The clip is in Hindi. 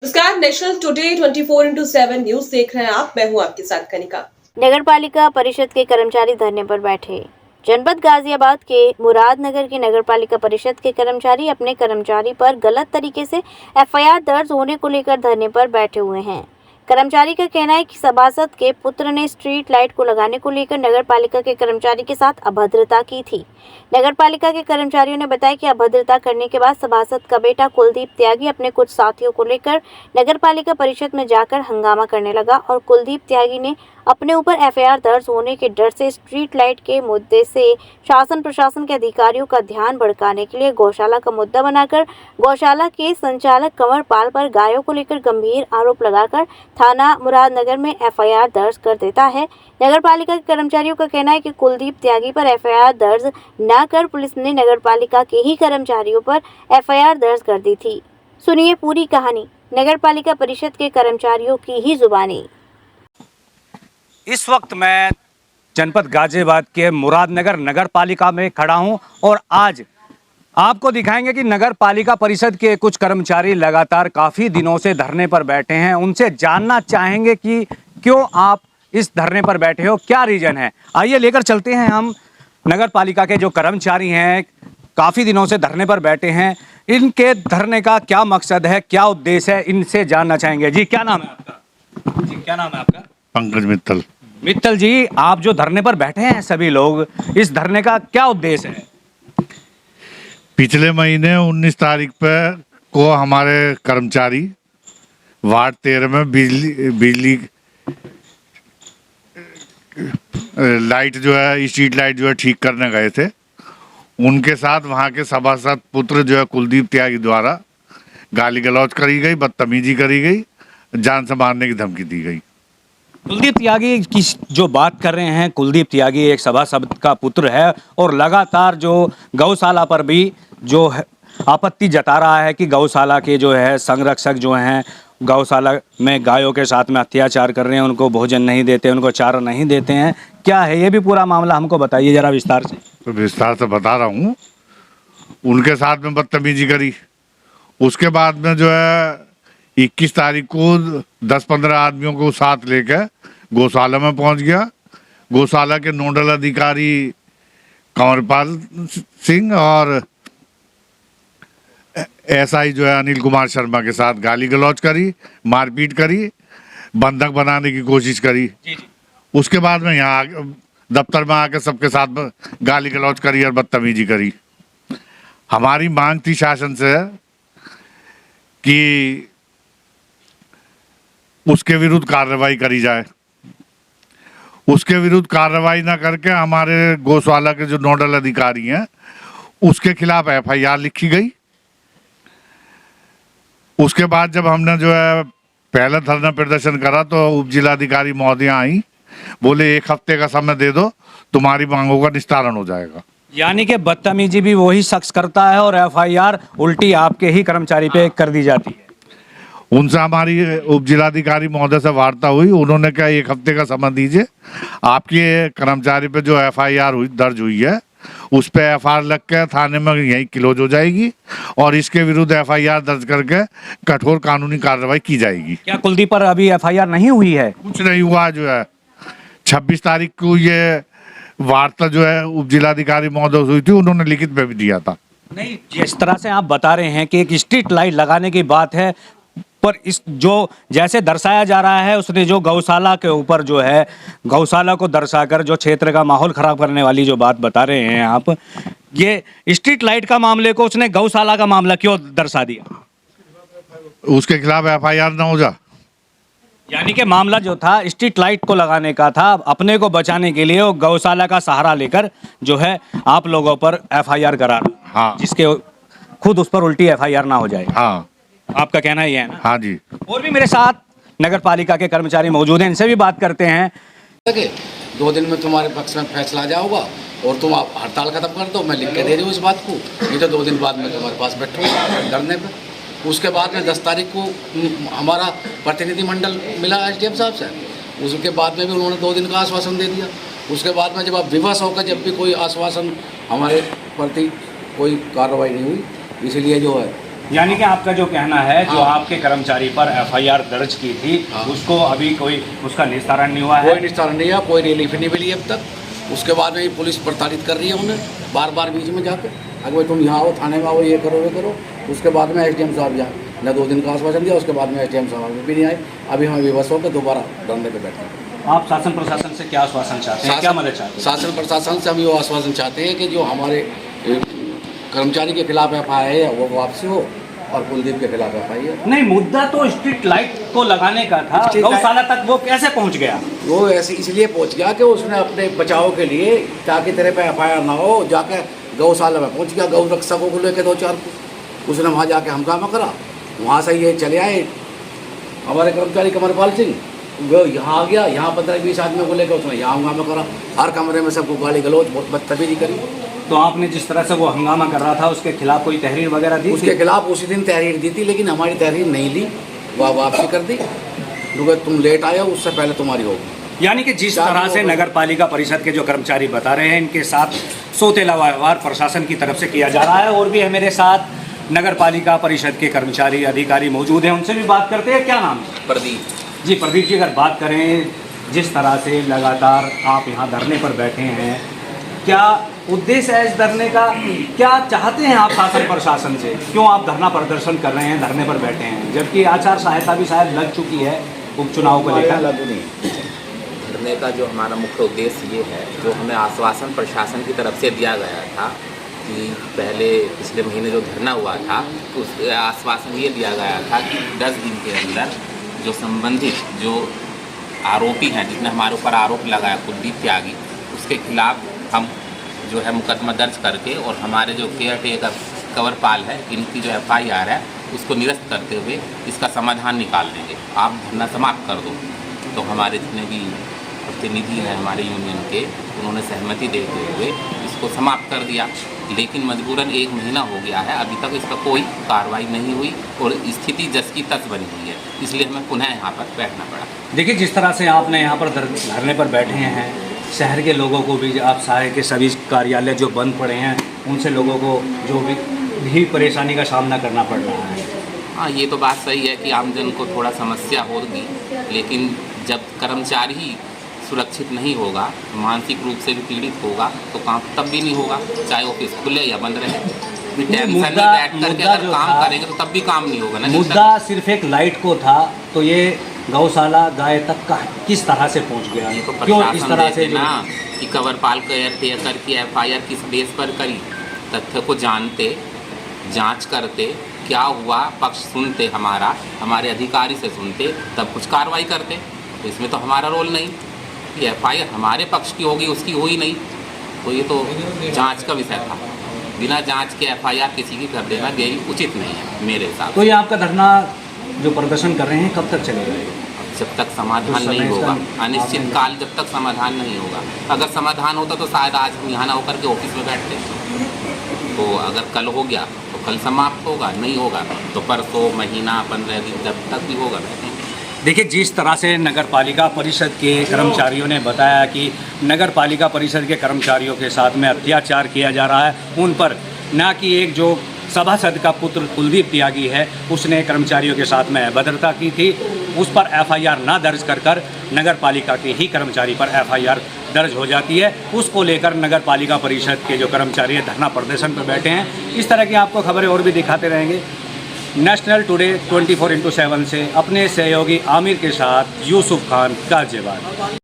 नमस्कार, नेशनल टुडे 24/7 न्यूज देख रहे हैं आप। मैं हूं आपके साथ कनिका। नगर पालिका परिषद के कर्मचारी धरने पर बैठे। जनपद गाजियाबाद के मुरादनगर की नगर पालिका परिषद के कर्मचारी अपने कर्मचारी पर गलत तरीके से एफआईआर दर्ज होने को लेकर धरने पर बैठे हुए हैं। कर्मचारी का कहना है कि सभासद के पुत्र ने स्ट्रीट लाइट को लगाने को लेकर नगर पालिका के कर्मचारी के साथ अभद्रता की थी। नगर पालिका के कर्मचारियों ने बताया कि अभद्रता करने के बाद सभासद का बेटा कुलदीप त्यागी अपने कुछ साथियों को लेकर नगर पालिका परिषद में जाकर हंगामा करने लगा और कुलदीप त्यागी ने अपने ऊपर एफआईआर दर्ज होने के डर से स्ट्रीट लाइट के मुद्दे से शासन प्रशासन के अधिकारियों का ध्यान भड़काने के लिए गौशाला का मुद्दा बनाकर गौशाला के संचालक कंवर पाल पर गायों को लेकर गंभीर आरोप लगाकर थाना मुरादनगर में एफआईआर दर्ज कर देता है। नगर पालिका के कर्मचारियों का कहना है कि कुलदीप त्यागी पर एफआईआर दर्ज न कर पुलिस ने नगर पालिका के ही कर्मचारियों पर एफआईआर दर्ज कर दी थी। सुनिए पूरी कहानी नगर पालिका परिषद के कर्मचारियों की ही जुबानी। इस वक्त मैं जनपद गाजियाबाद के मुरादनगर नगर पालिका में खड़ा हूं और आज आपको दिखाएंगे कि नगर पालिका परिषद के कुछ कर्मचारी लगातार काफ़ी दिनों से धरने पर बैठे हैं। उनसे जानना चाहेंगे कि क्यों आप इस धरने पर बैठे हो, क्या रीज़न है। आइए लेकर चलते हैं हम नगर पालिका के जो कर्मचारी हैं, काफ़ी दिनों से धरने पर बैठे हैं। इनके धरने का क्या मकसद है, क्या उद्देश्य है, इनसे जानना चाहेंगे। जी क्या नाम है आपका? जी क्या नाम है आपका? पंकज मित्तल। मित्तल जी, आप जो धरने पर बैठे हैं सभी लोग, इस धरने का क्या उद्देश्य है? पिछले महीने 19 तारीख पे को हमारे कर्मचारी वार्ड 13 में बिजली लाइट जो है, स्ट्रीट लाइट जो है ठीक करने गए थे। उनके साथ वहाँ के सभासद पुत्र जो है कुलदीप त्यागी द्वारा गाली गलौज करी गई, बदतमीजी करी गई, जान से मारने की धमकी दी गई। कुलदीप त्यागी की जो बात कर रहे हैं, कुलदीप त्यागी एक सभासद का पुत्र है और लगातार जो गौशाला पर भी जो है आपत्ति जता रहा है कि गौशाला के जो है संरक्षक जो हैं गौशाला में गायों के साथ में अत्याचार कर रहे हैं, उनको भोजन नहीं देते, उनको चारा नहीं देते हैं। क्या है ये भी पूरा मामला, हमको बताइए जरा विस्तार से। तो विस्तार से बता रहा हूँ। उनके साथ में बदतमीजी करी, उसके बाद में जो है 21 तारीख को 10-15 आदमियों को साथ लेकर गौशाला में पहुंच गया। गौशाला के नोडल अधिकारी कंवरपाल सिंह और एसआई जो है अनिल कुमार शर्मा के साथ गाली गलौज करी, मारपीट करी, बंधक बनाने की कोशिश करी। उसके बाद में यहाँ दफ्तर में आकर सबके साथ गाली गलौज करी और बदतमीजी करी। हमारी मांग थी शासन से कि उसके विरुद्ध कार्रवाई करी जाए। उसके विरुद्ध कार्रवाई ना करके हमारे गौशाला के जो नोडल अधिकारी हैं उसके खिलाफ एफआईआर लिखी गई। उसके बाद जब हमने जो है पहला धरना प्रदर्शन करा तो उप जिलाधिकारी महोदय आई, बोले 1 हफ्ते का समय दे दो, तुम्हारी मांगों का निस्तारण हो जाएगा। यानी कि बदतमीजी भी वही शख्स करता है और एफआईआर उल्टी आपके ही कर्मचारी पे कर दी जाती है। उनसे हमारी उप जिलाधिकारी महोदय से वार्ता हुई। उन्होंने कहा 1 हफ्ते का समय दीजिए, आपके कर्मचारी पे जो एफआईआर दर्ज हुई है उस पे एफआईआर लग के थाने में यही क्लोज हो जाएगी और इसके विरुद्ध एफआईआर दर्ज करके कठोर कानूनी कार्रवाई की जाएगी। क्या कुलदीप पर अभी एफआईआर नहीं हुई है? कुछ नहीं हुआ। जो है 26 तारीख को ये वार्ता जो है उप जिलाधिकारी महोदय हुई थी, उन्होंने लिखित में भी दिया था। नहीं, जिस तरह से आप बता रहे हैं कि एक स्ट्रीट लाइट लगाने की बात है, पर इस जो जैसे दर्शाया जा रहा है उसने जो गौशाला के ऊपर जो है गौशाला को दर्शाकर जो क्षेत्र का माहौल खराब करने वाली जो बात बता रहे हैं आप, ये स्ट्रीट लाइट का मामले को उसने गौशाला का मामला क्यों दर्शा दिया? उसके खिलाफ एफआईआर ना हो जा। यानी कि मामला जो था स्ट्रीट लाइट को लगाने का था, अपने को बचाने के लिए वो गौशाला का सहारा लेकर जो है आप लोगों पर एफआईआर करा। हाँ, जिसके खुद उस पर उल्टी एफआईआर ना हो जाए। हाँ, आपका कहना ये है ना? हाँ जी। और भी मेरे साथ नगर पालिका के कर्मचारी मौजूद हैं, इनसे भी बात करते हैं। 2 दिन में तुम्हारे पक्ष में फैसला आ जाओगा और तुम आप हड़ताल खत्म कर दो, मैं लिख के दे रही हूँ इस बात को। ये तो 2 दिन बाद में तुम्हारे पास बैठूँगा धरने पर। उसके बाद में 10 तारीख को हमारा प्रतिनिधिमंडल मिला एसडीएम साहब से, उसके बाद में भी उन्होंने 2 दिन का आश्वासन दे दिया। उसके बाद में जब आप विवश होकर जब भी कोई आश्वासन हमारे प्रति कोई कार्रवाई नहीं हुई, इसलिए जो है यानी कि आपका जो कहना है, जो आपके कर्मचारी पर एफआईआर दर्ज की थी, उसको अभी कोई उसका निस्तारण नहीं हुआ है? कोई निस्तारण नहीं है, कोई रिलीफ नहीं मिली अब तक। उसके बाद में ये पुलिस प्रताड़ित कर रही है उन्हें बार बार बीच में जाकर, अगर भाई तुम यहाँ आओ, थाने में आओ, ये करो वो करो। उसके बाद में एसडीएम साहब जाए, न 2 दिन का आश्वासन दिया, उसके बाद में एसडीएम साहब भी नहीं आए। अभी हम विवश होकर दोबारा धरने पे बैठे हैं। आप शासन प्रशासन से क्या आश्वासन चाहते हैं, क्या मदद चाहते हैं? शासन प्रशासन से हम ये आश्वासन चाहते हैं कि जो हमारे कर्मचारी के खिलाफ एफआईआर है वो वापसी हो, और कुलदीप के खिलाफ एफआईआर। नहीं, मुद्दा तो स्ट्रीट लाइट को लगाने का था, गौशाला तक वो कैसे पहुंच गया? वो ऐसे इसलिए पहुंच गया कि उसने अपने बचाव के लिए, ताकि तेरे पे एफआईआर ना हो, जाके गौशाला में पहुंच गया, गौ रक्षकों को लेकर 2-4 को। उसने वहाँ जाके हंगामा करा, वहाँ से ये चले आए हमारे कर्मचारी कमरपाल सिंह, वो यहाँ आ गया, यहाँ 15-20 आदमियों को लेकर उसने यहाँ हंगामा करा, हर कमरे में सबको गाली गलौज, बहुत बदतमीजी करी। तो आपने जिस तरह से वो हंगामा कर रहा था, उसके खिलाफ कोई तहरीर वगैरह दी? उसके खिलाफ उसी दिन तहरीर दी थी, लेकिन हमारी तहरीर नहीं ली, वह वापसी कर दी, क्योंकि तुम लेट आए हो, उससे पहले तुम्हारी होगी। यानी कि जिस तरह से नगर पालिका परिषद के जो कर्मचारी बता रहे हैं, इनके साथ सौतेला व्यवहार प्रशासन की तरफ से किया जा रहा है। और भी है मेरे साथ नगर पालिका परिषद के कर्मचारी अधिकारी मौजूद हैं, उनसे भी बात करते हैं। क्या नाम है? प्रदीप जी प्रदीप जी, अगर बात करें जिस तरह से लगातार आप यहाँ धरने पर बैठे हैं, क्या उद्देश्य है इस धरने का? क्या चाहते हैं आप शासन प्रशासन से? क्यों आप धरना प्रदर्शन कर रहे हैं, धरने पर बैठे हैं, जबकि आचार संहिता भी शायद लग चुकी है उपचुनाव को लेकर? धरने का जो हमारा मुख्य उद्देश्य ये है, जो हमें आश्वासन प्रशासन की तरफ से दिया गया था कि पिछले महीने जो धरना हुआ था, उस आश्वासन ये दिया गया था कि 10 दिन के अंदर जो संबंधित जो आरोपी हैं, जिसने हमारे ऊपर आरोप लगाया कुलदीप त्यागी, उसके खिलाफ हम जो है मुकदमा दर्ज करके, और हमारे जो केयर टेकर कंवरपाल है, इनकी जो एफआईआर है उसको निरस्त करते हुए इसका समाधान निकाल देंगे। आप धरना समाप्त कर दो। तो हमारे जितने भी प्रतिनिधि हैं हमारे यूनियन के, उन्होंने सहमति देते हुए इसको समाप्त कर दिया, लेकिन मजबूरन 1 महीना हो गया है, अभी तक इसका कोई कार्रवाई नहीं हुई और स्थिति जस की तस बनी हुई है, इसलिए हमें पुनः यहाँ पर बैठना पड़ा। देखिए, जिस तरह से आपने यहाँ पर धरने पर बैठे हैं, शहर के लोगों को भी, आप शहर के सभी कार्यालय जो बंद पड़े हैं, उनसे लोगों को जो भी परेशानी का सामना करना पड़ रहा है। हाँ, ये तो बात सही है कि आमजन को थोड़ा समस्या होगी, लेकिन जब कर्मचारी ही सुरक्षित नहीं होगा, मानसिक रूप से भी पीड़ित होगा, तो काम तब भी नहीं होगा, चाहे ऑफिस खुले या बंद रहे। टेंशन में बैठ करके अगर काम करेंगे तो तब भी काम नहीं होगा ना। मुद्दा सिर्फ एक लाइट को था, तो ये गौशाला गाय तक का किस तरह से पहुंच गया? ये तो क्यों इस तरह से ना कि कंवरपाल केयर टेकर की एफआईआर किस बेस पर करी, तथ्य को जानते, जांच करते, क्या हुआ पक्ष सुनते, हमारे अधिकारी से सुनते, तब कुछ कार्रवाई करते। तो इसमें तो हमारा रोल नहीं कि एफआईआर हमारे पक्ष की होगी, उसकी हुई नहीं, तो ये तो जांच का विषय था। बिना जांच के एफआईआर किसी की कर देना यही उचित नहीं है मेरे हिसाब से। तो ये आपका धरना जो प्रदर्शन कर रहे हैं कब तक चलेगा? जब तक समाधान नहीं होगा, अनिश्चित काल जब तक समाधान नहीं होगा। अगर समाधान होता तो शायद आज हम यहाँ ना होकर के ऑफिस में बैठते। तो अगर कल हो गया तो कल समाप्त होगा, नहीं होगा तो परसों, महीना, 15 दिन, जब तक भी होगा बैठेंगे। देखिए, जिस तरह से नगर पालिका परिषद के कर्मचारियों ने बताया कि नगर पालिका परिषद के कर्मचारियों के साथ में अत्याचार किया जा रहा है, उन पर ना कि एक जो सभासद का पुत्र कुलदीप त्यागी है, उसने कर्मचारियों के साथ में अभद्रता की थी, उस पर एफआईआर ना दर्ज कर नगर पालिका के ही कर्मचारी पर एफआईआर दर्ज हो जाती है। उसको लेकर नगर पालिका परिषद के जो कर्मचारी धरना प्रदर्शन पर बैठे हैं। इस तरह की आपको खबरें और भी दिखाते रहेंगे। नेशनल टुडे 24x7 से अपने सहयोगी आमिर के साथ यूसुफ खान, गाजियाबाद।